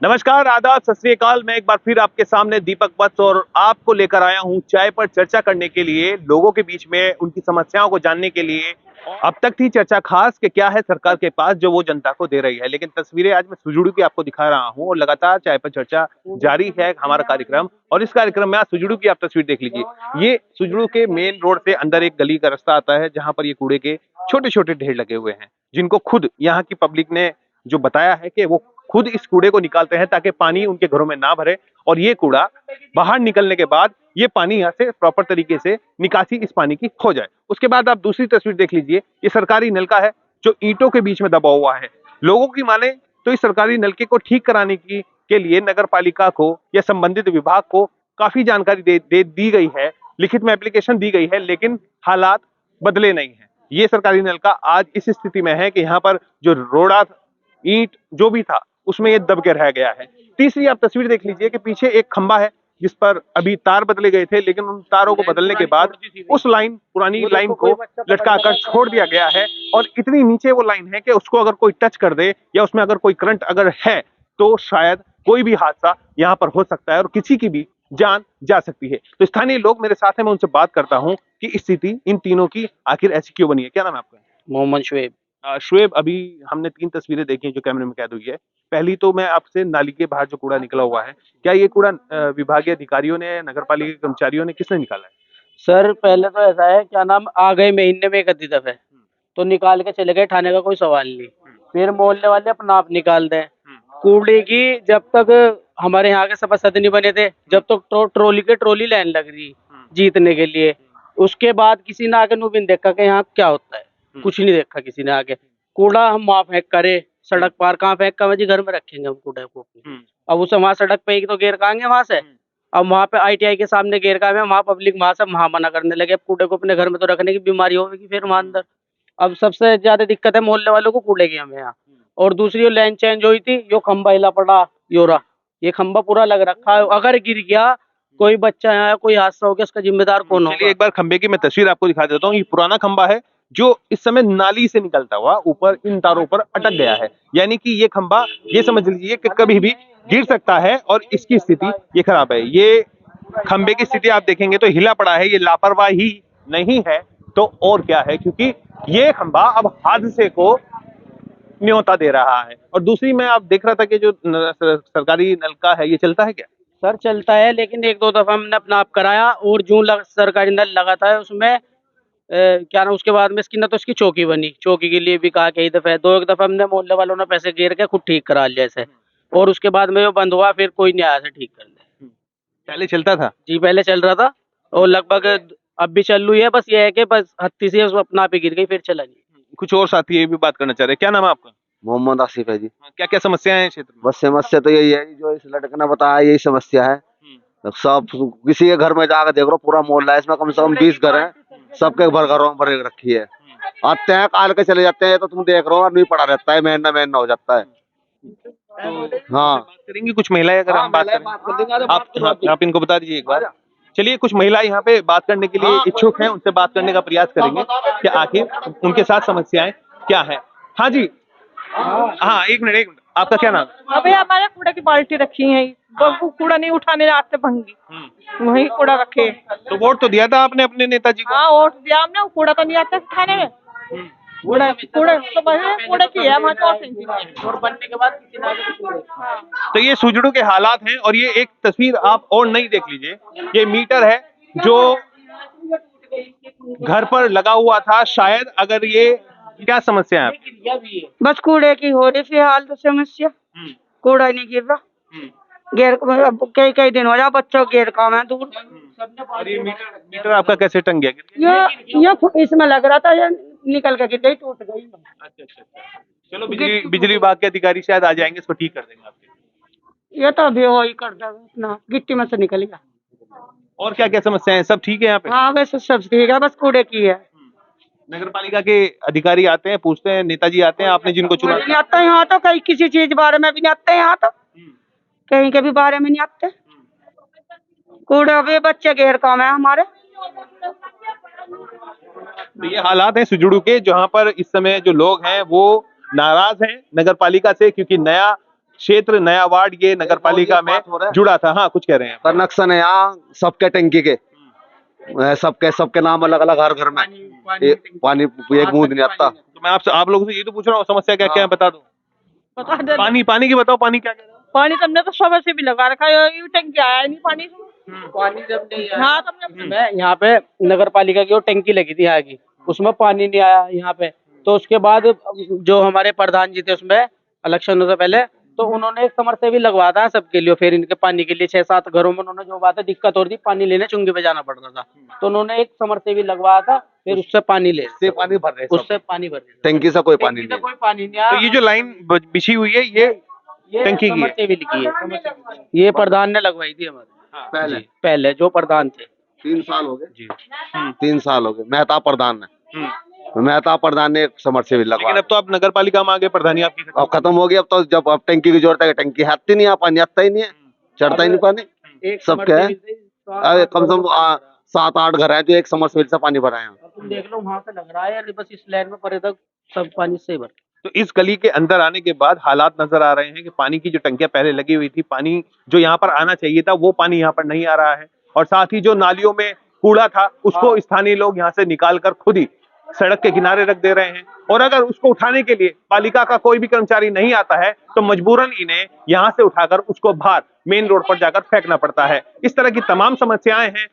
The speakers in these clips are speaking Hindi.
नमस्कार, आदाब, सत श्री अकाल। मैं एक बार फिर आपके सामने दीपक वत्स और आपको लेकर आया हूं चाय पर चर्चा करने के लिए, लोगों के बीच में उनकी समस्याओं को जानने के लिए। अब तक थी चर्चा खास कि क्या है सरकार के पास जो वो जनता को दे रही है, लेकिन तस्वीरें आज मैं सुजुड़ू की आपको दिखा रहा हूं और लगातार चाय पर चर्चा जारी है हमारा कार्यक्रम। और इस कार्यक्रम में आज सुजुड़ू की आप तस्वीर देख लीजिए। ये सुजुड़ू के मेन रोड से अंदर एक गली का रास्ता आता है जहां पर ये कूड़े के छोटे छोटे ढेर लगे हुए हैं, जिनको खुद यहाँ की पब्लिक ने जो बताया है कि वो खुद इस कूड़े को निकालते हैं ताकि पानी उनके घरों में ना भरे, और ये कूड़ा बाहर निकलने के बाद ये पानी यहाँ से प्रॉपर तरीके से निकासी इस पानी की हो जाए। उसके बाद आप दूसरी तस्वीर देख लीजिए। ये सरकारी नलका है जो ईंटों के बीच में दबा हुआ है। लोगों की माने तो इस सरकारी नलके को ठीक कराने की के लिए नगर पालिका को या संबंधित विभाग को काफी जानकारी दी गई है, लिखित में एप्लीकेशन दी गई है, लेकिन हालात बदले नहीं है। ये सरकारी नलका आज इस स्थिति में है कि यहाँ पर जो रोड़ा ईंट जो भी था उसमें ये दब के रह गया है। तीसरी आप तस्वीर देख लीजिए कि पीछे एक खंबा है जिस पर अभी तार बदले गए थे, लेकिन उन तारों को बदलने के बाद उस पुरानी लाइन को लटकाकर छोड़ दिया गया है। और इतनी नीचे वो लाइन है कि उसको अगर कोई टच कर दे या उसमें अगर कोई करंट अगर है तो शायद कोई भी हादसा यहाँ पर हो सकता है और किसी की भी जान जा सकती है। तो स्थानीय लोग मेरे साथ हैं, मैं उनसे बात करता हूँ कि स्थिति इन तीनों की आखिर ऐसी क्यों बनी है। क्या नाम है आपका? मोहम्मद शुएब। शुएब, अभी हमने 3 तस्वीरें देखी हैं जो कैमरे में कैद हुई है। पहली तो मैं आपसे नाली के बाहर जो कूड़ा निकला हुआ है, क्या ये कूड़ा विभागीय अधिकारियों ने, नगर पालिका के कर्मचारियों ने, किसने निकाला है? सर पहले तो ऐसा है, क्या नाम, आ गए महीने में एक आधी दफे तो निकाल के चले गए, ठाने का कोई सवाल नहीं। फिर मोहल्ले वाले अपना आप निकाल दें कूड़े की। जब तक हमारे यहाँ के सभासद नहीं बने थे, जब तक ट्रॉली लाइन लग रही जीतने के लिए, उसके बाद किसी ने आके नूबिन देखा कि यहाँ क्या होता है, कुछ नहीं देखा किसी ने आके। कूड़ा हम वहाँ फेंक करे, सड़क पार कहाँ फेंक कर जी घर में रखेंगे हम कूड़े को। अब उसे वहाँ सड़क पे ही तो घेर काएंगे वहां से। अब वहाँ पे ITI के सामने घेर का है, वहाँ पब्लिक वहां से वहां मना करने लगे। अब कूड़े को अपने घर में तो रखने की बीमारी होगी फिर वहां अंदर। अब सबसे ज्यादा दिक्कत है मोहल्ले वालों को कूड़े की हमें यहाँ। और दूसरी लाइन चेंज हुई थी, यो खंबा हिला पड़ा योरा, ये खंबा पूरा लग रखा है, अगर गिर गया कोई बच्चा यहाँ कोई हादसा हो गया उसका जिम्मेदार कौन होगा? एक बार खंबे की मैं तस्वीर आपको दिखा देता हूँ। ये पुराना खंबा है जो इस समय नाली से निकलता हुआ ऊपर इन तारों पर अटक गया है, यानी कि ये खंबा, ये समझ लीजिए कि कभी भी गिर सकता है और इसकी स्थिति ये खराब है। ये खंबे की स्थिति आप देखेंगे तो हिला पड़ा है, ये लापरवाही नहीं है तो और क्या है, क्योंकि ये खंबा अब हादसे को न्योता दे रहा है। और दूसरी मैं आप देख रहा था कि जो सरकारी नलका है ये चलता है क्या? सर चलता है, लेकिन एक दो दफा हमने अपना आप कराया और जो सरकारी नल लगा था उसमें क्या ना, उसके बाद में इसकी ना तो इसकी चौकी बनी, चौकी के लिए भी कहा कई दफा, एक दफा हमने मोहल्ले वालों ने पैसे घेर के खुद ठीक करा लिया इसे, और उसके बाद में वो बंद हुआ, फिर कोई नहीं आया था ठीक करने। पहले चलता था जी पहले चल रहा था और लगभग अब भी चल रही है, बस ये है कि बस हत्ती से अपना आप ही गिर गई फिर चला नहीं। कुछ और साथी ये भी बात करना चाह रहे हैं। क्या नाम है आपका? मोहम्मद आसिफ है जी। क्या क्या समस्याएं हैं क्षेत्र में? बस समस्या तो यही है जो इस लड़के ने बताया, यही समस्या है। सब किसी के घर में जाकर देख लो, पूरा मोहल्ला है, इसमें कम से कम 20 घर हैं, सबके घरों में भर रखी है। आते हैं काल के चले जाते हैं, तो तुम देख रहे हो आदमी पड़ा रहता है, महीना महीना हो जाता है। हाँ बात करेंगे कुछ महिलाएं, अगर हम बात करें आप इनको बता दीजिए एक बार। चलिए, कुछ महिलाएं यहाँ पे बात करने के लिए इच्छुक हैं, उनसे बात करने का प्रयास करेंगे कि आखिर उनके साथ समस्याएं क्या है। हाँ जी, हाँ एक मिनट, आपका क्या नाम? अबे हमारे कूड़े की बाल्टी रखी है, वो कूड़ा नहीं उठाने आते भंगी, वही कूड़ा रखे। तो वोट तो दिया था आपने अपने नेताजी को? हाँ वोट दिया हमने, कूड़ा तो नहीं आता उठाने में। कूड़ा तो कूड़ा की है और बनने के बाद किसी ने। तो ये सुजड़ू के हालात हैं। और ये एक तस्वीर आप और नहीं देख लीजिए, ये मीटर है जो घर पर लगा हुआ था। शायद अगर ये क्या समस्या है? बस कूड़े की हो रही फिलहाल तो समस्या, कूड़ा नहीं गिर रहा। गेर कई कई दिन हो जाए बच्चों गेर काम है दूर। और ये मीटर आपका कैसे टंग गया? ये इसमें लग रहा था, ये निकल के गिर गई, टूट गई। अच्छा। चलो, बिजली विभाग के अधिकारी शायद आ जाएंगे, इसको ठीक कर देंगे आपके। ये तो अभी वही कर दे, अपना गिट्टी में से निकल गया। और क्या क्या समस्याएं हैं? सब ठीक है यहाँ पे? हाँ वैसे सब ठीक है, बस कूड़े की है। नगर पालिका के अधिकारी आते हैं, पूछते हैं, नेताजी आते हैं, आपने जिनको चुना? नहीं आता यहाँ तो, कहीं किसी चीज बारे में भी नहीं आते यहाँ तो, कहीं के भी बारे में नहीं आते। कूड़े भी बच्चे घेर काम है हमारे। तो ये हालात हैं सुजुड़ू के, जहां पर इस समय जो लोग हैं वो नाराज हैं नगर पालिका से, क्योंकि नया क्षेत्र, नया वार्ड ये नगर पालिका में जुड़ा था। हाँ, कुछ कह रहे हैं। कनेक्शन है यहाँ सबके टंकी के, सबके सबके नाम अलग अलग, हर घर में पानी एक बूंद नहीं आता। तो मैं आपसे, आप लोगों से ये तो पूछ रहा हूँ, समस्या क्या क्या है बता दो। बता दे। पानी की बताओ, पानी क्या कह रहे हो? पानी तुमने तो सुबह से भी लगा रखा है, ये टंकी आया नहीं पानी। पानी जब नहीं आया, हाँ तुमने मैं यहाँ पे नगर पालिका की वो टंकी लगी थी यहाँ की, उसमें पानी नहीं आया यहाँ पे। तो उसके बाद जो हमारे प्रधान जी थे उसमें इलेक्शन से पहले, तो उन्होंने एक समरसेबल लगवाया था सबके लिए, फिर इनके पानी के लिए 6-7 घरों में उन्होंने जो बात है दिक्कत हो रही थी, पानी लेने चुंगी पे जाना पड़ता था, तो उन्होंने एक समरसेबल लगवाया था, फिर उससे पानी ले, उससे पानी भर रहे, उससे पानी भर रहे, टंकी से कोई पानी टंकी से नहीं। कोई पानी नहीं तो आया। ये जो लाइन बिछी हुई है ये टंकी की है? समरसेबल की है, ये प्रधान ने लगवाई थी हमारे पहले पहले जो प्रधान थे। 3 साल हो गए जी। 3 साल हो गए, मेहता प्रधान ने, मेहता प्रधान ने एक समरसेबल लेकिन लगवाया। अब तो आप नगर पालिका में आ गए, प्रधानी आपकी अब खत्म हो गई, अब तो जब अब टंकी की जरूरत है, टंकी आती नहीं, पानी आता ही नहीं है, चढ़ता ही नहीं पानी। एक सबके है, समरसेबल कम से कम 7-8 घर हैं जो एक समरसेबल से पानी भराए हैं। तुम देख लो वहां से लग रहा है यार, बस इस लाइन में परे तक सब पानी से भर। तो इस गली के अंदर आने के बाद हालात नजर आ रहे हैं कि पानी की जो टंकियां पहले लगी हुई थी, पानी जो यहाँ पर आना चाहिए था वो पानी यहाँ पर नहीं आ रहा है, और साथ ही जो नालियों में कूड़ा था उसको स्थानीय लोग यहाँ से निकाल कर खुद ही सड़क के किनारे रख दे रहे हैं, और अगर उसको उठाने के लिए पालिका का कोई भी कर्मचारी नहीं आता है तो मजबूरन इन्हें यहाँ से उठाकर उसको बाहर मेन रोड पर जाकर फेंकना पड़ता है। इस तरह की तमाम समस्याएं हैं,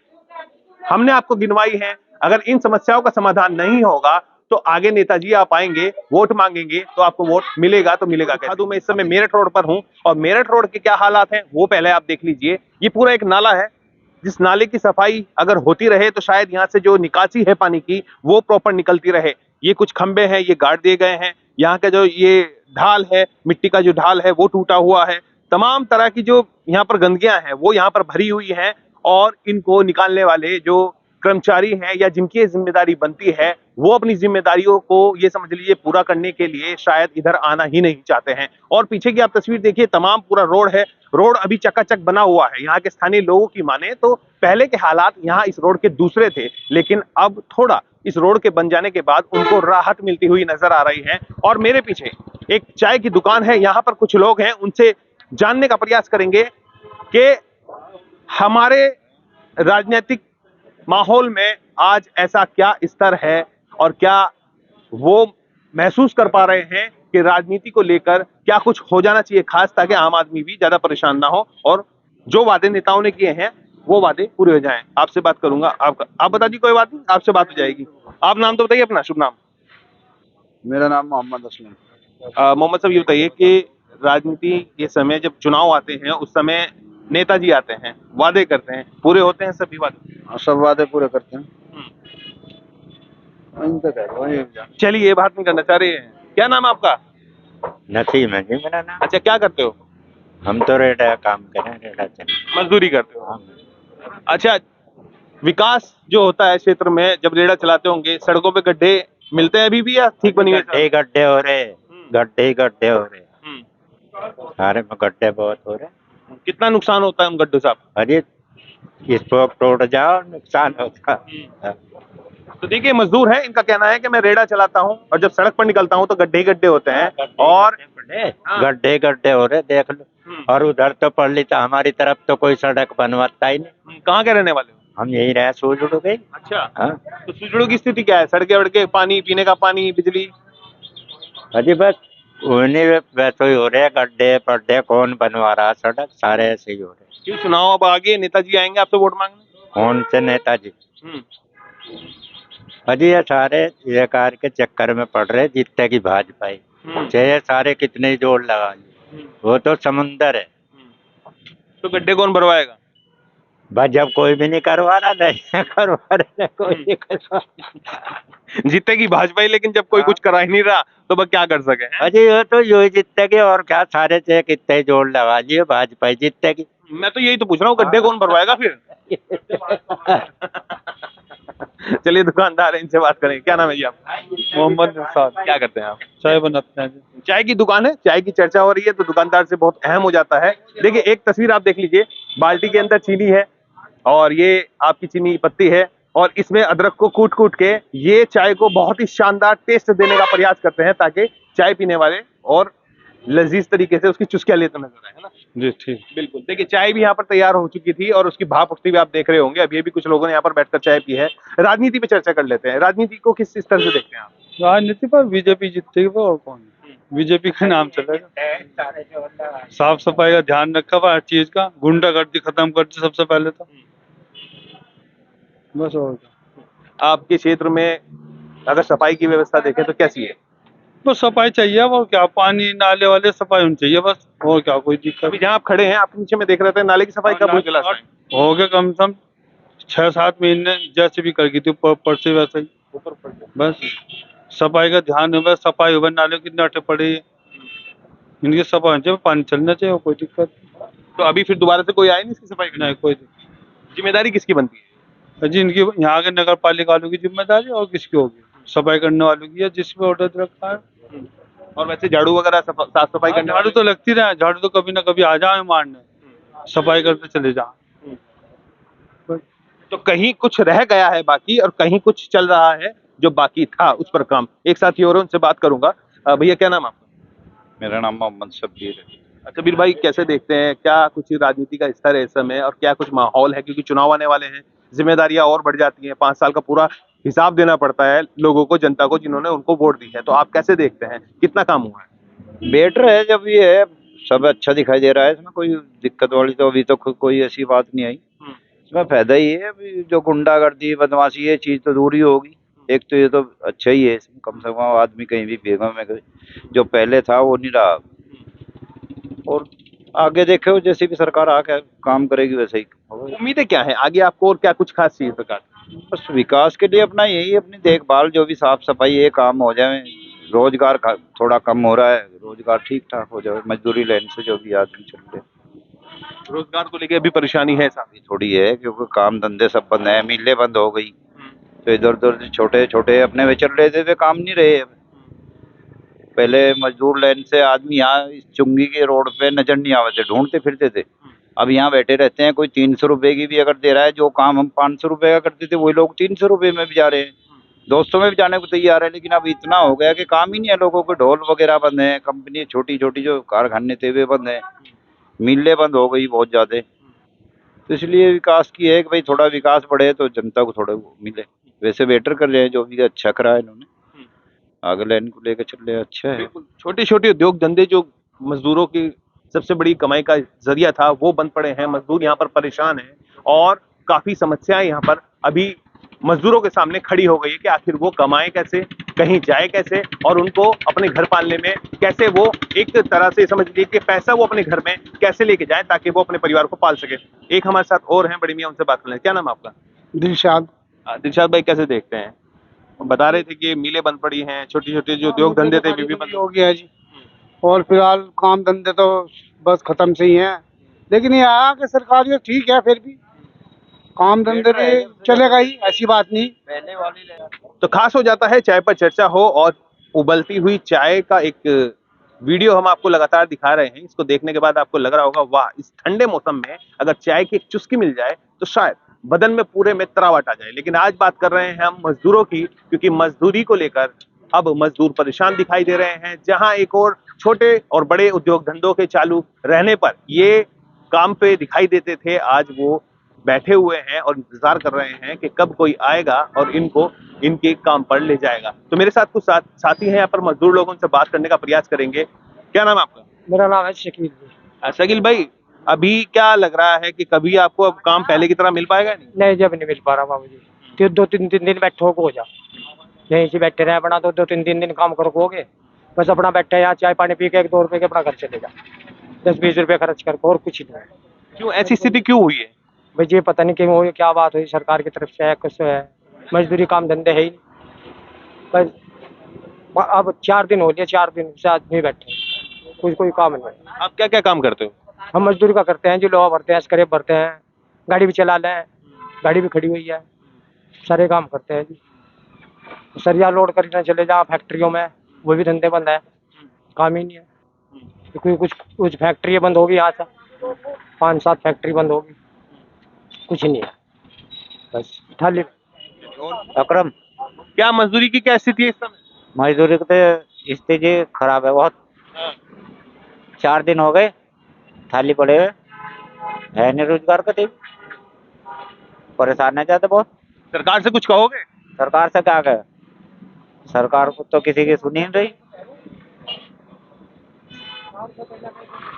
हमने आपको गिनवाई हैं। अगर इन समस्याओं का समाधान नहीं होगा तो आगे नेताजी आप आएंगे, वोट मांगेंगे, तो आपको वोट मिलेगा तो मिलेगा कैसे? मैं इस समय मेरठ रोड पर हूं, और मेरठ रोड के क्या हालात हैं वो पहले आप देख लीजिए। ये पूरा एक नाला है, जिस नाले की सफाई अगर होती रहे तो शायद यहाँ से जो निकासी है पानी की वो प्रॉपर निकलती रहे। ये कुछ खंबे हैं, ये गाड़ दिए गए हैं, यहाँ का जो ये ढाल है, मिट्टी का जो ढाल है वो टूटा हुआ है, तमाम तरह की जो यहाँ पर गंदगियां हैं वो यहाँ पर भरी हुई हैं, और इनको निकालने वाले जो कर्मचारी हैं या जिनकी जिम्मेदारी बनती है वो अपनी जिम्मेदारियों को ये समझ लीजिए पूरा करने के लिए शायद इधर आना ही नहीं चाहते हैं। और पीछे की आप तस्वीर देखिए, तमाम पूरा रोड है, रोड अभी चकाचक बना हुआ है। यहाँ के स्थानीय लोगों की माने तो पहले के हालात यहाँ इस रोड के दूसरे थे, लेकिन अब थोड़ा इस रोड के बन जाने के बाद उनको राहत मिलती हुई नजर आ रही है। और मेरे पीछे एक चाय की दुकान है, यहाँ पर कुछ लोग हैं, उनसे जानने का प्रयास करेंगे कि हमारे राजनीतिक माहौल में आज ऐसा क्या स्तर है, और क्या वो महसूस कर पा रहे हैं कि राजनीति को लेकर क्या कुछ हो जाना चाहिए खास, ताकि आम आदमी भी ज्यादा परेशान ना हो और जो वादे नेताओं ने किए हैं वो वादे पूरे हो जाएं। आपसे बात करूंगा, आप बता दीजिए, कोई बात नहीं, आपसे बात हो जाएगी। आप नाम तो बताइए अपना, शुभ नाम। मेरा नाम मोहम्मद असलम। मोहम्मद साहब, ये बताइए कि राजनीति के समय जब चुनाव आते हैं उस समय नेताजी आते हैं, वादे करते हैं, पूरे होते हैं सभी वादे? सब वादे पूरे करते हैं। चलिए, ये बात नहीं करना चाह रहे हैं। क्या नाम है आपका? नसीम है जी मेरा नाम। अच्छा, क्या करते हो? हम तो रेडा काम करें, रेडा चले, मजदूरी करते हो? अच्छा, विकास जो होता है क्षेत्र में जब रेडा चलाते होंगे, सड़कों पे गड्ढे मिलते हैं अभी भी या ठीक बनी हुई? गड्ढे गड्ढे हो रहे, गड्ढे ही गड्ढे हो रहे, सारे में गड्ढे बहुत हो रहे। कितना नुकसान होता है उन गड्ढों से? अरे स्पोक टूट जाओ नुकसान होता। तो देखिए, मजदूर है, इनका कहना है कि मैं रेडा चलाता हूँ और जब सड़क पर निकलता हूँ तो गड्ढे ही गड्ढे होते हैं, और गड्ढे गड्ढे हो रहे, देख लो। और उधर तो पढ़ ली, तो हमारी तरफ तो कोई सड़क बनवाता ही नहीं। कहाँ के रहने वाले हो? हम यही रहे, सूझुड़ गई। अच्छा, हाँ, तो सुजड़ों की स्थिति क्या है? सड़के वड़के, पानी, पीने का पानी, बिजली? अरे बस उन्हीं वैसे ही हो रहे, गड्ढे पड्ढे, कौन बनवा रहा सड़क, सारे ऐसे ही हो रहे। क्यों, चुनाव अब आगे, नेताजी आएंगे आपसे वोट मांगने? कौन से नेताजी? अजी ये सारे ये कार के चक्कर में पड़ रहे, जितने की भाजपा, चाहे सारे कितने जोड़ लगा लिए, वो तो समुंदर है। तो गड्ढे कौन भरवाएगा? बस जब कोई भी नहीं करवा रहा, नहीं करवा रहे, कोई नहीं करवा। जीते की भाजपा ही, लेकिन जब कोई कुछ करा ही नहीं रहा तो वह क्या कर सके? अजी ये तो यू ही जीतेगी, और क्या, सारे चाहे कितने जोड़ लगा लिए, भाजपा ही जीतेगी। मैं तो यही तो पूछ रहा हूँ, गड्ढे कौन भरवाएगा फिर? चलिए, दुकानदार है, इनसे बात करें। क्या नाम है जी आपका? मोहम्मद साहब, क्या करते हैं आप? चाय बनाते हैं जी। चाय की दुकान है, चाय की चर्चा हो रही है तो दुकानदार से बहुत अहम हो जाता है। देखिए, एक तस्वीर आप देख लीजिए, बाल्टी के अंदर चीनी है और ये आपकी चीनी पत्ती है, और इसमें अदरक को कूट कूट के ये चाय को बहुत ही शानदार टेस्ट देने का प्रयास करते हैं ताकि चाय पीने वाले और लजीज तरीके से उसकी चुस्कियां लेते नजर आए, है ना। जी ठीक। बिल्कुल। देखिए चाय भी यहाँ पर तैयार हो चुकी थी और उसकी भाप उठती हुई आप देख रहे होंगे। अभी भी कुछ लोगों ने यहाँ पर बैठकर चाय पी है। राजनीति पे चर्चा कर लेते हैं। राजनीति को किस तरह से देखते हैं आप? राजनीति पर बीजेपी जीतेगी और कौन, बीजेपी का नाम चलेगा। साफ सफाई का ध्यान रखा हुआ हर चीज का, गुंडागर्दी खत्म कर दी सबसे पहले तो, बस। और क्या? आपके क्षेत्र में अगर सफाई की व्यवस्था देखें तो कैसी है? बस सफाई चाहिए, और क्या, पानी नाले वाले सफाई होनी चाहिए बस, और क्या कोई दिक्कत। अभी जहाँ आप खड़े हैं आपके नीचे में देख रहे थे नाले की सफाई कब हुई थी लास्ट टाइम? हो गया कम से कम 6-7 महीने, जैसे भी कर गई थी ऊपर से वैसे ही बस। सफाई का ध्यान है, बस सफाई हो, नाले कितने अटे पड़े हैं, इनकी सफाई होनी चाहिए, पानी चलना चाहिए, कोई दिक्कत नहीं। तो अभी फिर दोबारा से कोई आया नहीं इसकी सफाई करने? नहीं, कोई दिक्कत। जिम्मेदारी किसकी बनती है? जी इनकी, यहाँ के नगर पालिका वालों की जिम्मेदारी, और किसकी होगी? सफाई करने वालों की है, जिसमें ऑर्डर रखा है। और वैसे झाड़ू वगैरह साफ सफाई करने झाड़ू तो लगती रहे, झाड़ू तो कभी ना कभी आ जाए मारने, सफाई करते चले जाए। तो कहीं कुछ रह गया है बाकी और कहीं कुछ चल रहा है जो बाकी था उस पर काम। एक साथी और उनसे बात करूंगा। भैया क्या नाम आपका? मेरा नाम मोहम्मद शब्बीर है। अच्छा बीर भाई, कैसे देखते हैं, क्या कुछ राजनीति का स्तर है इस समय और क्या कुछ माहौल है? क्योंकि चुनाव आने वाले हैं, जिम्मेदारियां और बढ़ जाती हैं, 5 साल का पूरा हिसाब देना पड़ता है लोगों को, जनता को, जिन्होंने उनको वोट दी है। तो आप कैसे देखते हैं, कितना काम हुआ है? बेटर है जब ये है, सब अच्छा दिखाई दे रहा है, इसमें कोई दिक्कत वाली तो अभी तो कोई ऐसी बात नहीं आई। इसमें फायदा ही है, अभी जो गुंडागर्दी बदमाशी ये चीज तो दूर ही होगी। एक तो ये तो अच्छा ही है, इसमें कम से कम आदमी कहीं भी बेगम में जो पहले था वो नहीं रहा। और आगे देखो जैसे भी सरकार आके काम करेगी वैसे ही होगा। उम्मीदें क्या है आगे आपको और क्या कुछ खास चाहिए सरकार? बस विकास के लिए अपना यही, अपनी देखभाल, जो भी साफ सफाई ये काम हो जाए। रोजगार थोड़ा कम हो रहा है, रोजगार ठीक ठाक हो जाए, मजदूरी लाइन से जो भी आदमी चल रहे। रोजगार को लेकर अभी परेशानी है साहब? थोड़ी है, क्योंकि काम धंधे सब बंद है, मिलें बंद हो गई, तो इधर उधर छोटे छोटे अपने में चल रहे थे, काम नहीं रहे। पहले मजदूर लाइन से आदमी यहाँ इस चुंगी के रोड पे नजर नहीं आते थे, ढूंढते फिरते थे। अब यहाँ बैठे रहते हैं, कोई 300 रुपए की भी अगर दे रहा है, जो काम हम 500 रुपए का करते थे वही लोग 300 रुपए में भी जा रहे हैं, 200 में भी जाने को तैयार है। लेकिन अब इतना हो गया कि काम ही नहीं है लोगों को, ढोल वगैरह बंद है, कंपनी छोटी छोटी जो कारखाने थे वे बंद है, मिलें बंद हो गई बहुत ज्यादा। तो इसलिए विकास की है कि भाई थोड़ा विकास बढ़े तो जनता को थोड़ा मिले। वैसे बेटर कर रहे हैं, जो भी अच्छा करा है इन्होंने, आगे लाइन को लेकर चल रहे हैं, अच्छा है। छोटे छोटे उद्योग धंधे जो मजदूरों की सबसे बड़ी कमाई का जरिया था वो बंद पड़े हैं। मजदूर यहाँ पर परेशान हैं और काफी समस्याएं यहाँ पर अभी मजदूरों के सामने खड़ी हो गई है कि आखिर वो कमाएं कैसे, कहीं जाए कैसे और उनको अपने घर पालने में कैसे वो एक तरह से समझ लीजिए कि पैसा वो अपने घर में कैसे लेके जाए ताकि वो अपने परिवार को पाल सके। एक हमारे साथ और हैं बड़ी मियां, उनसे बात कर लें। क्या नाम आपका? दिलशाद। दिलशाद भाई, कैसे देखते हैं? बता रहे थे कि मिलें बंद पड़ी हैं, छोटे छोटे जो उद्योग धंधे थे वे भी बंद हो गया जी। और फिलहाल काम धंधे तो बस खत्म से ही हैं, लेकिन ये आया कि सरकारी ठीक है, फिर भी काम धंधे भी चलेगा ही, ऐसी बात नहीं। तो खास हो जाता है चाय पर चर्चा हो और उबलती हुई चाय का एक वीडियो हम आपको लगातार दिखा रहे हैं। इसको देखने के बाद आपको लग रहा होगा वाह, इस ठंडे मौसम में अगर चाय की एक चुस्की मिल जाए तो शायद बदन में पूरे में तरावट आ जाए। लेकिन आज बात कर रहे हैं हम मजदूरों की, क्योंकि मजदूरी को लेकर अब मजदूर परेशान दिखाई दे रहे हैं। जहां एक और छोटे और बड़े उद्योग धंधों के चालू रहने पर ये काम पे दिखाई देते थे, आज वो बैठे हुए हैं और इंतजार कर रहे हैं कि कब कोई आएगा और इनको इनके काम पर ले जाएगा। तो मेरे साथ कुछ साथी हैं यहाँ पर मजदूर, लोगों से बात करने का प्रयास करेंगे। क्या नाम है आपका? मेरा नाम है शकील। शकील भाई, अभी क्या लग रहा है कि कभी आपको अब काम पहले की तरह मिल पाएगा? नहीं, जब नहीं मिल पा रहा बाबू जी, तो 2-3 दिन बैठो को हो जा, यहीं से बैठे रहे अपना, तो 2-3 दिन काम करो होगे, बस अपना बैठे यहाँ चाय पानी पी के 1-2 रुपए के अपना घर चले जा, 10-20 रुपए खर्च कर, और कुछ नहीं। क्यों ऐसी स्थिति क्यों हुई है? भाई ये पता नहीं क्यों हुई, क्या बात हुई, सरकार की तरफ से है, कुछ है, मजदूरी काम धंधे है ही नहीं। बस अब 4 दिन हो गए, 4 दिन से आदमी बैठे, कोई काम नहीं। आप क्या क्या काम करते हो? हम मजदूरी का करते हैं जी, लोहा भरते हैं, स्क्रैप भरते हैं, गाड़ी भी चला लें, गाड़ी भी खड़ी हुई है, सारे काम करते हैं जी। सरिया लोड करने चले जाओ फैक्ट्रियों में, वो भी धंधे बंद है, काम ही नहीं है। तो कुछ फैक्ट्री बंद होगी, यहाँ से 5-7 फैक्ट्री बंद होगी, कुछ नहीं है, बस खाली और अकरम। क्या मजदूरी की क्या स्थिति है इस समय? मजदूरी की तो स्थिति खराब है बहुत। 4 दिन हो गए थाली पड़े हुए, है नहीं रोजगार का। परेशान है जाते बहुत। सरकार से कुछ कहोगे? सरकार से क्या कहे, सरकार को तो किसी की सुनी नहीं रही।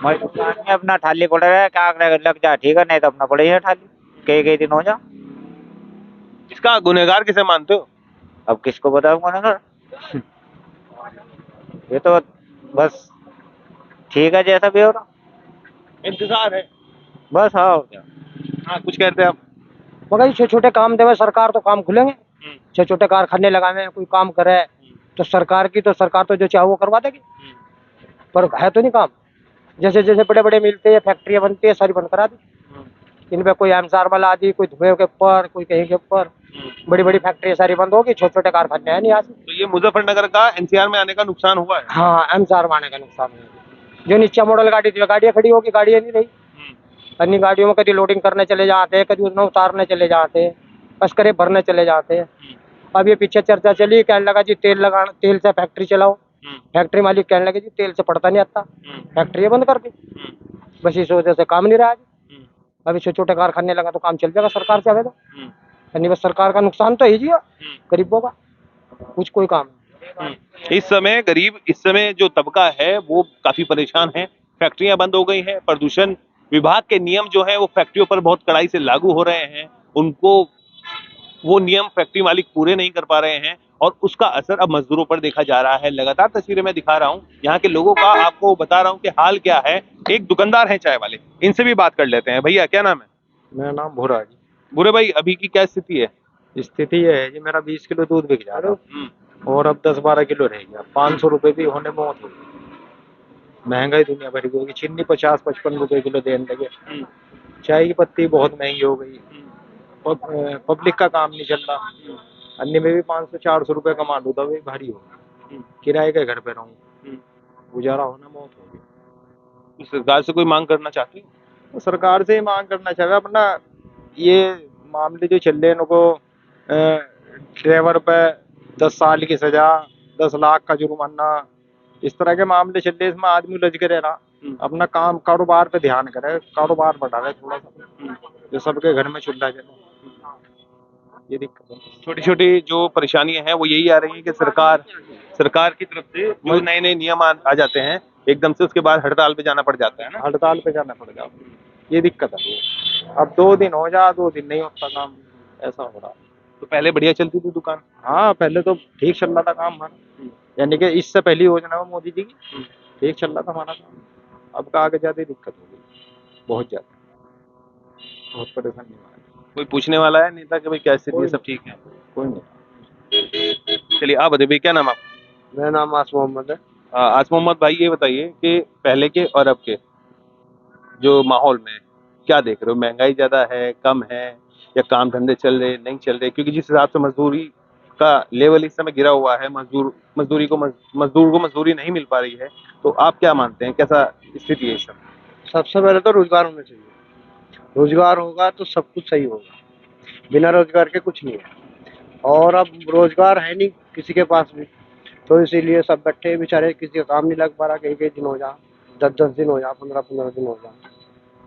मजदूर में अपना थाली पड़े हुए, क्या करेगा, लग जा ठीक है, नहीं तो अपना पड़े है थाली, कई कई दिन हो जा। इसका गुनहगार किसे मानते हो? अब किसको बताऊंगा ना सर, ये तो बस ठीक है जैसा भी हो रहा, इंतजार है। बस। हाँ और क्या। हाँ, कुछ कहते हैं आप? मगर छोटे छोटे काम देवे सरकार तो काम खुलेंगे। छोटे छोटे कारखाने लगावे, कोई काम करे तो सरकार तो जो चाहे वो करवा देगी। पर है तो नहीं काम। जैसे जैसे बड़े बड़े मिलते हैं, फैक्ट्रियाँ बनती है, सारी बंद करा दी। इनमें कोई एमसार वाला आदि, कोई धुएं के ऊपर, कोई कहीं के ऊपर, बड़ी बड़ी फैक्ट्रियाँ सारी बंद होगी, छोटे छोटे कारखाने हैं नहीं आज। तो ये मुजफ्फरनगर का एनसीआर में आने का नुकसान हुआ है। हाँ, एमसार माने का नुकसान है। जो नीचा मॉडल गाड़ी थी, गाड़ियाँ खड़ी होगी, गाड़ियाँ नहीं रही। अन्य गाड़ियों में कभी लोडिंग करने चले जाते हैं, कभी उसमें उतारने चले जाते हैं, बस करे भरने चले जाते हैं। अब ये पीछे चर्चा चली, कहने लगा जी तेल से फैक्ट्री चलाओ। फैक्ट्री मालिक कहने लगे जी तेल से पड़ता नहीं आता, फैक्ट्री बंद कर दी। बस इस वजह से काम नहीं रहा। अभी छोटे छोटे कारखाने लगा तो काम चल जाएगा सरकार चाहे तो। नहीं, बस सरकार का नुकसान तो है जी गरीबों का, कुछ कोई काम नहीं। इस समय जो तबका है वो काफी परेशान है। फैक्ट्रियां बंद हो गई हैं, प्रदूषण विभाग के नियम जो है वो फैक्ट्रियों पर बहुत कड़ाई से लागू हो रहे हैं, उनको वो नियम फैक्ट्री मालिक पूरे नहीं कर पा रहे हैं और उसका असर अब मजदूरों पर देखा जा रहा है। लगातार तस्वीरें मैं दिखा रहा हूँ यहाँ के लोगों का, आपको बता रहा हूँ कि हाल क्या है। एक दुकानदार है चाय वाले, इनसे भी बात कर लेते हैं। भैया क्या नाम है? मेरा नाम भूरा है जी। बुरे भाई, अभी की क्या स्थिति है? स्थिति ये है जी, मेरा 20 किलो दूध बिक जा रहा है और अब 10-12 किलो रह गया। 500 रुपए भी होने में मौत हो गई। महंगाई दुनिया भर की होगी। चीनी 50-55 रुपए किलो देने लगे। चाय की पत्ती बहुत महंगी हो गई। पब्लिक का काम नहीं चल रहा। अन्य में भी 500-400 रुपए कमा लूँ तो भी भारी हो। किराए के घर पे रहूँ, गुजारा होना मौत हो गई। सरकार से कोई मांग करना चाहती है? तो सरकार से ही मांग करना चाहिए अपना। ये मामले जो चल रहे हैं उनको, ड्राइवर पे 10 साल की सजा, 10 लाख का जुर्माना, इस तरह के मामले चल रहे हैं। इसमें आदमी उलझ के रह रहा। अपना काम कारोबार पे ध्यान करे, कारोबार बढ़ा रहे थोड़ा सा, जो सबके घर में चूल्हा जले। ये दिक्कत है। छोटी छोटी जो परेशानियां हैं वो यही आ रही है कि सरकार की तरफ से जो नए नए नियम आ जाते हैं एकदम से, उसके बाद हड़ताल पे जाना पड़ जाता है ना। हड़ताल पे जाना पड़ जाता, ये दिक्कत है। अब 2 दिन हो जा, 2 दिन नहीं होता काम, ऐसा हो रहा। तो पहले बढ़िया चलती थी दुकान? हाँ, पहले तो ठीक चल रहा था काम हमारा, यानी कि इससे पहली योजना में मोदी जी की ठीक चल रहा था हमारा काम। अब का आगे ज्यादा दिक्कत हो गई, बहुत ज्यादा, बहुत परेशानी है। कोई पूछने वाला है नेता कि भाई क्या स्थिति है, सब ठीक है? कोई नहीं। चलिए आप बताइए, क्या नाम आप? मेरा नाम आस मोहम्मद है। आस मोहम्मद भाई, ये बताइए कि पहले के और अब के जो माहौल में क्या देख रहे हो? महंगाई ज्यादा है, कम है, या काम धंधे चल रहे, नहीं चल रहे? क्योंकि जिस हिसाब से मजदूरी का लेवल इस समय गिरा हुआ है, मजदूर को मजदूरी नहीं मिल पा रही है, तो आप क्या मानते हैं, कैसा स्थिति है इस समय? सबसे पहले तो रोजगार होना चाहिए। रोजगार होगा तो सब कुछ सही होगा, बिना रोजगार के कुछ नहीं है। और अब रोजगार है नहीं किसी के पास भी, तो इसीलिए सब बैठे बेचारे, किसी का काम नहीं लग पा रहा। कई कई दिन हो जा, 10-10 दिन हो जा, 15-15 दिन हो जा,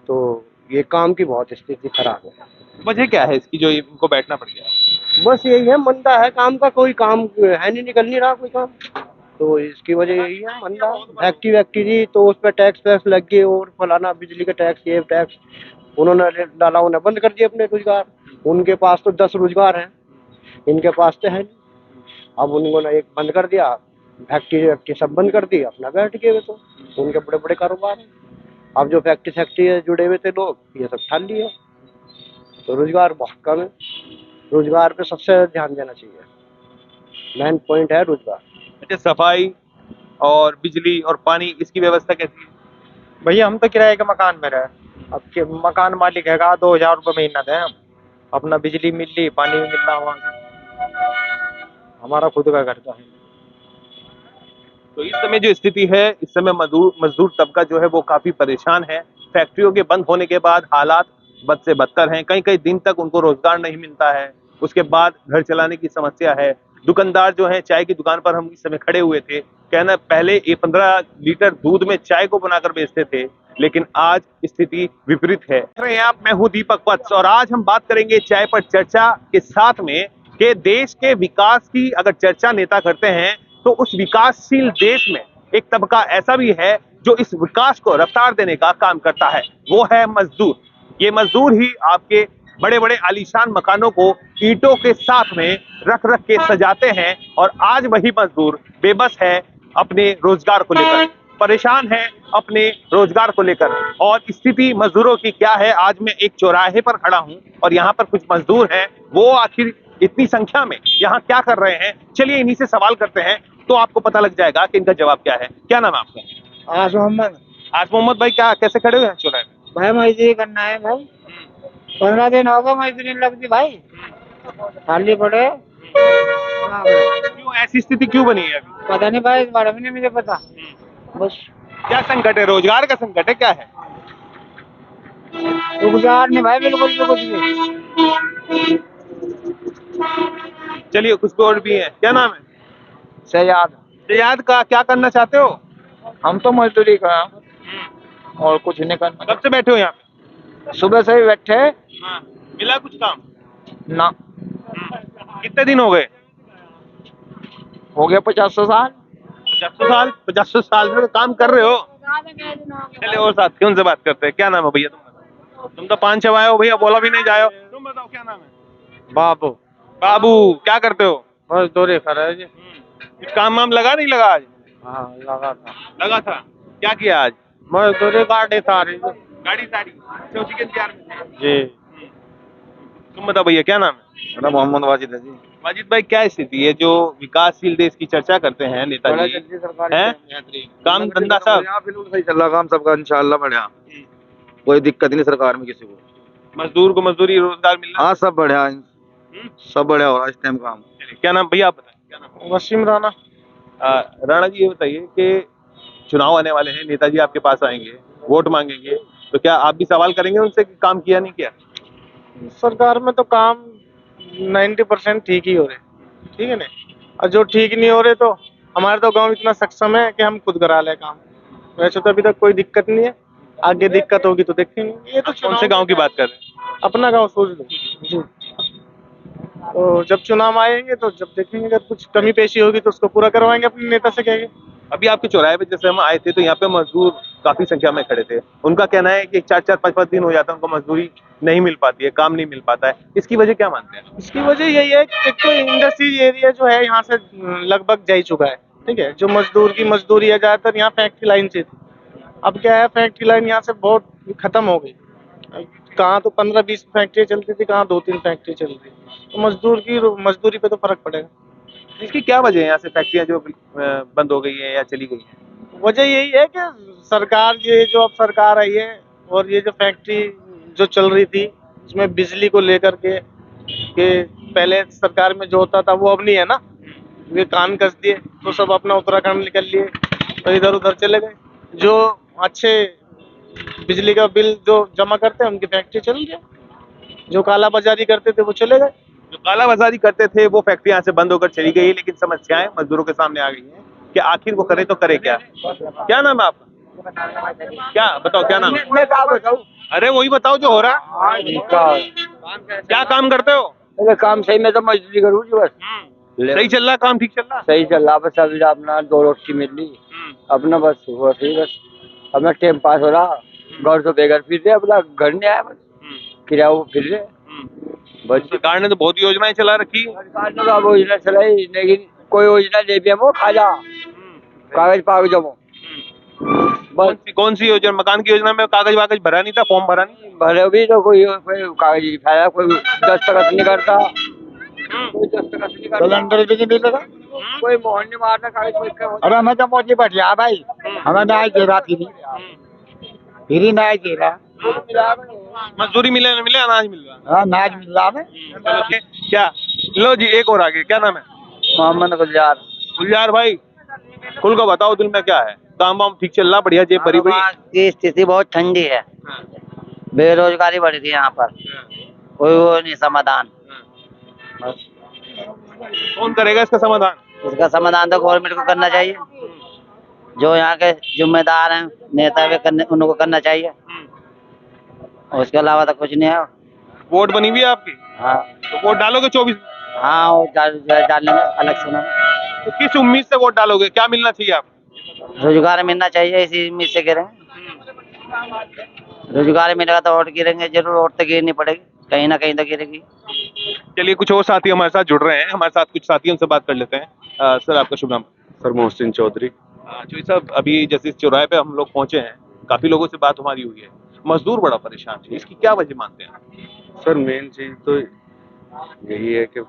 तो ये काम की बहुत स्थिति खराब है। वजह क्या है इसकी जो इनको बैठना पड़ गया? बस यही है, मंदा है काम का, कोई काम है नहीं, निकल नहीं रहा कोई काम, तो इसकी वजह यही है मंदा। फैक्ट्री जी तो उस पर टैक्स लग गए, और फलाना बिजली का टैक्स, ये टैक्स उन्होंने डाला, उन्हें बंद कर दिया अपने रोजगार। उनके पास तो 10 रोजगार हैं, इनके पास तो है नहीं। अब उन्होंने एक बंद कर दिया, फैक्ट्री सब बंद कर दी, अपना बैठ गए। तो उनके बड़े बड़े कारोबार हैं। अब जो फैक्ट्री से जुड़े हुए थे लोग, ये सब ठान लिए, तो रोजगार बहुत कम है। रोजगार पे सबसे ध्यान देना चाहिए, मेन पॉइंट है रोजगार। अच्छा, सफाई और बिजली और पानी, इसकी व्यवस्था कैसी है? भैया हम तो किराए के मकान में रहे। अब के मकान मालिक है 2000 रुपये महीना दें हम, अपना बिजली मिल रही, पानी भी मिल रहा वहाँ से, हमारा खुद का घर है। तो इस समय जो स्थिति है, इस समय मजदूर तबका जो है वो काफी परेशान है। फैक्ट्रियों के बंद होने के बाद हालात बद से बदतर हैं। कई कई दिन तक उनको रोजगार नहीं मिलता है, उसके बाद घर चलाने की समस्या है। दुकानदार जो है, चाय की दुकान पर हम इस समय खड़े हुए थे, कहना पहले ये 15 लीटर दूध में चाय को बनाकर बेचते थे, लेकिन आज स्थिति विपरीत है। देख रहे हैं आप, मैं हूं दीपक वत्स और आज हम बात करेंगे चाय पर चर्चा के साथ में कि देश के विकास की अगर चर्चा नेता करते हैं तो उस विकासशील देश में एक तबका ऐसा भी है जो इस विकास को रफ्तार देने का काम करता है, वो है मजदूर। ये मजदूर ही आपके बड़े बड़े आलीशान मकानों को ईंटों के साथ में रख रख के सजाते हैं और आज वही मजदूर बेबस है अपने रोजगार को लेकर, परेशान है अपने रोजगार को लेकर। और स्थिति मजदूरों की क्या है, आज मैं एक चौराहे पर खड़ा हूं और यहाँ पर कुछ मजदूर हैं, वो आखिर इतनी संख्या में यहाँ क्या कर रहे हैं, चलिए इन्हीं से सवाल करते हैं तो आपको पता लग जाएगा कि इनका जवाब क्या है। क्या नाम है आपका? आज मोहम्मद। आज मोहम्मद भाई, क्या कैसे खड़े हुए हैं चौराहे पे? भाई मजदूरी करना है भाई, 15 दिन होगा मजदूरी लगती भाई, खाली पड़े। क्यों ऐसी स्थिति क्यों बनी है अभी? पता नहीं भाई, इस बारे में नहीं मुझे पता। बस क्या संकट है, रोजगार का संकट है, क्या है? रोजगार नहीं भाई, बिल्कुल भी कुछ भी। चलिए कुछ और भी है। क्या नाम है? सयाद। सयाद का क्या करना चाहते हो? हम तो मजदूरी का और कुछ नहीं करना। कब से बैठे हो यहाँ पे? सुबह से ही बैठे। हाँ, मिला कुछ काम? ना। कितने दिन हो गए? हो गया 50 साल। 50 साल? 50 साल में तो काम कर रहे हो। चलिए और साथियों उनसे बात करते हैं। क्या नाम है भैया? तुम तो 5 चवाए हो भैया, बोला भी नहीं जाए हो। तुम बताओ क्या नाम है? बाबू। बाबू, क्या करते हो? मजदूरी कर रहे जी। कुछ काम वाम लगा नहीं लगा आज? हाँ लगा था। लगा था। क्या किया आज? मजदूरी गाड़ी सारी। गाड़ी साड़ी चौथी के इंतजार में थे। जी। तुम बताओ भैया, क्या नाम है? मेरा मोहम्मद वाजिद है जी। वाजिद भाई, क्या स्थिति है जो विकासशील देश की चर्चा करते हैं नेताजी, हैं? काम धंधा सब बिल्कुल सही चल रहा, काम सबका इंशाल्लाह बढ़िया, कोई दिक्कत नहीं सरकार में किसी को। मजदूर को मजदूरी, रोजगार मिलना, हाँ सब बढ़िया, सब बढ़िया हो रहा है इस टाइम काम। क्या नाम भैया, आप बताएं क्या नाम? वसीम राणा। राणा जी, ये बताइए कि चुनाव आने वाले हैं, नेताजी आपके पास आएंगे, वोट मांगेंगे, तो क्या आप भी सवाल करेंगे उनसे कि काम किया नहीं किया? सरकार में तो काम 90% ठीक ही हो रहे, ठीक है ना। और जो ठीक नहीं हो रहे तो हमारे तो गांव इतना सक्षम है कि हम खुद करा ले काम। वैसे तो अभी तक कोई दिक्कत नहीं है, आगे दिक्कत होगी तो देखेंगे। ये तो कौन से गांव की बात कर रहे हैं? अपना गांव सोच लो जी। तो जब चुनाव आएंगे तो जब देखेंगे, अगर कुछ कमी पेशी होगी तो उसको पूरा करवाएंगे अपने नेता से कहेंगे। अभी आपके चौराहे पे जैसे हम आए थे तो यहाँ पे मजदूर काफी संख्या में खड़े थे, उनका कहना है कि 4-4, 5-5 दिन हो जाता है उनको मजदूरी नहीं मिल पाती है, काम नहीं मिल पाता है। इसकी वजह क्या मानते हैं? इसकी वजह यही है कि एक तो इंडस्ट्री एरिया जो है यहाँ से लगभग जा ही चुका है, ठीक है। जो मजदूर की मजदूरी है ज्यादातर यहाँ फैक्ट्री लाइन से थी, अब क्या है फैक्ट्री लाइन यहाँ से बहुत खत्म हो गई। कहाँ तो 15-20 फैक्ट्री चलती थी, कहाँ 2-3 फैक्ट्री चल रही, तो मजदूर की मजदूरी पे तो फर्क पड़ेगा। इसकी क्या वजह है, यहाँ से फैक्ट्रियां जो बंद हो गई है या चली गई है? वजह यही है कि सरकार, ये जो अब सरकार आई है और ये जो फैक्ट्री जो चल रही थी उसमें बिजली को लेकर के पहले सरकार में जो होता था वो अब नहीं है ना। ये कान कस दिए तो सब अपना उत्तराखंड निकल लिए तो इधर उधर चले गए। जो अच्छे बिजली का बिल जो जमा करते हैं उनकी फैक्ट्री चल गई, जो काला बाजारी करते थे वो चले गए। जो कालाबाजारी करते थे वो फैक्ट्री यहाँ से बंद होकर चली गई, लेकिन समस्याएं मजदूरों के सामने आ गई हैं कि आखिर वो करे तो करे क्या? क्या नाम है आपका? क्या बताओ, क्या नाम है? मैं क्या बताऊं? अरे वही बताओ जो हो रहा है। क्या काम करते हो? अरे काम सही, मैं तो मजदूरी करूँ जी बस। सही चल रहा, काम ठीक चल रहा? सही चल रहा, बस अभी अपना 2 रोटी मिल ली अपना, बस वही बस अपना टाइम पास हो रहा। घर से बेघर फिर रहे, अपना घर नहीं आया, बस किराया फिर रहे। बस सरकार ने तो बहुत योजनाएं चला रखी। सरकार ने तो योजना चलाई, लेकिन कोई योजना दे भी वो खा जा कागज पागज जमो बस। कौन सी योजना? मकान की योजना में कागज वागज भरा नहीं था, फॉर्म भरा नहीं? भले भी तो कोई कागज नहीं खाया, कोई दस्तखत नहीं करता, कोई दस्तखत नहीं करता, सिलेंडर भी नहीं लगा, कोई मोहन नहीं मारता कागज कोई। अरे मैं तो मोदी बढ़िया भाई, हमें न्याय दे रहा फिर न्याय दे रहा। मजदूरी मिले न मिले, अनाज मिल रहा। हाँ अनाज मिल रहा है। क्या लो जी, एक और आगे, क्या नाम है? मोहम्मद गुलजार। गुलजार भाई, खुल को बताओ दिल में क्या है? काम वाम ठीक चल रहा, बढ़िया, जेब भरी हुई? की स्थिति बहुत ठंडी है, बेरोजगारी बढ़ रही है यहाँ पर, कोई वो नहीं समाधान। कौन करेगा इसका समाधान? इसका समाधान तो गवर्नमेंट को करना चाहिए, जो यहाँ के जिम्मेदार हैं नेता वे करने उनको करना चाहिए, और उसके अलावा तो कुछ नहीं है। वोट बनी हुई है आपकी? हाँ तो वोट डालोगे 24 में? हाँ, वो डालने में इलेक्शन में तो किस उम्मीद से वोट डालोगे? क्या मिलना चाहिए आपको? रोजगार मिलना चाहिए, इसी उम्मीद से गिरेंगे। रोजगार मिलेगा तो वोट गिरेंगे जरूर, वोट तो गिरनी पड़ेगी, कहीं ना कहीं तो गिरेगी। चलिए, कुछ और साथी हमारे साथ जुड़ रहे हैं, हमारे साथ कुछ साथियों से बात कर लेते हैं। सर, आपका शुभ नाम? सर मोहसिन चौधरी। चौधरी साहब, अभी जैसे इस चौराहे पे हम लोग पहुंचे हैं, काफी लोगों से बात हमारी हुई है, मजदूर बड़ा परेशान है, इसकी क्या वजह मानते हैं? सर मेन चीज तो यही है कि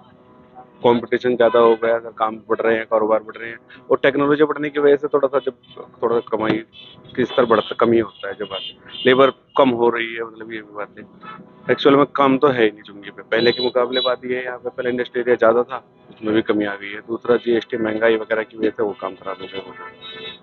कंपटीशन ज्यादा हो गया, काम बढ़ रहे हैं, कारोबार बढ़ रहे हैं, और टेक्नोलॉजी बढ़ने की वजह से थोड़ा कमाई की स्तर बढ़ता कमी होता है। जो बात लेबर कम हो रही है, मतलब ये भी बात है। एक्चुअल में काम तो है ही नहीं चुंगी पे, पहले के मुकाबले बात ये है यहाँ पे पहले इंडस्ट्री एरिया ज्यादा था, उसमें भी कमी आ गई है। दूसरा जीएसटी महंगाई वगैरह की वजह से वो काम खराब हो गया,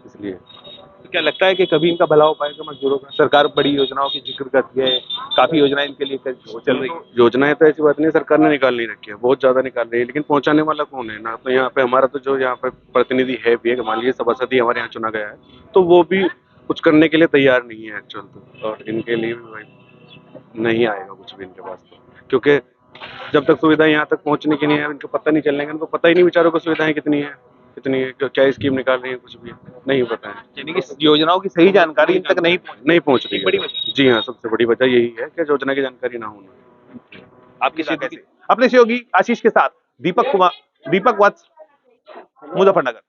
इसलिए। तो क्या लगता है कि कभी इनका भला हो पाएगा मजदूरों का? सरकार बड़ी योजनाओं की जिक्र करती है, काफी योजनाएं इनके लिए चल रही है। योजनाएं तो ऐसी बात नहीं है, सरकार ने निकाल नहीं रखी है, बहुत ज्यादा निकाल रही है, लेकिन पहुंचाने वाला कौन है ना? तो यहाँ पे हमारा तो जो यहाँ पे प्रतिनिधि है भी है, मान लीजिए सभासद ही हमारे यहाँ चुना गया है, तो वो भी कुछ करने के लिए तैयार नहीं है एक्चुअल तो, और इनके लिए भी भाई नहीं आएगा कुछ भी इनके पास तो, क्योंकि जब तक सुविधा यहाँ तक पहुँचने की नहीं है, इनको पता नहीं चलेगा, इनको पता ही नहीं बेचारों को सुविधाएं कितनी है क्या स्कीम निकाल रही है, कुछ भी नहीं पता है। यानी कि योजनाओं की सही जानकारी इन तक नहीं पहुँच रही बड़ी है। वजह। जी हाँ, सबसे बड़ी वजह यही है कि योजना की जानकारी ना होना। आपकी कैसे? अपने सहयोगी आशीष के साथ दीपक वत्स, मुजफ्फरनगर।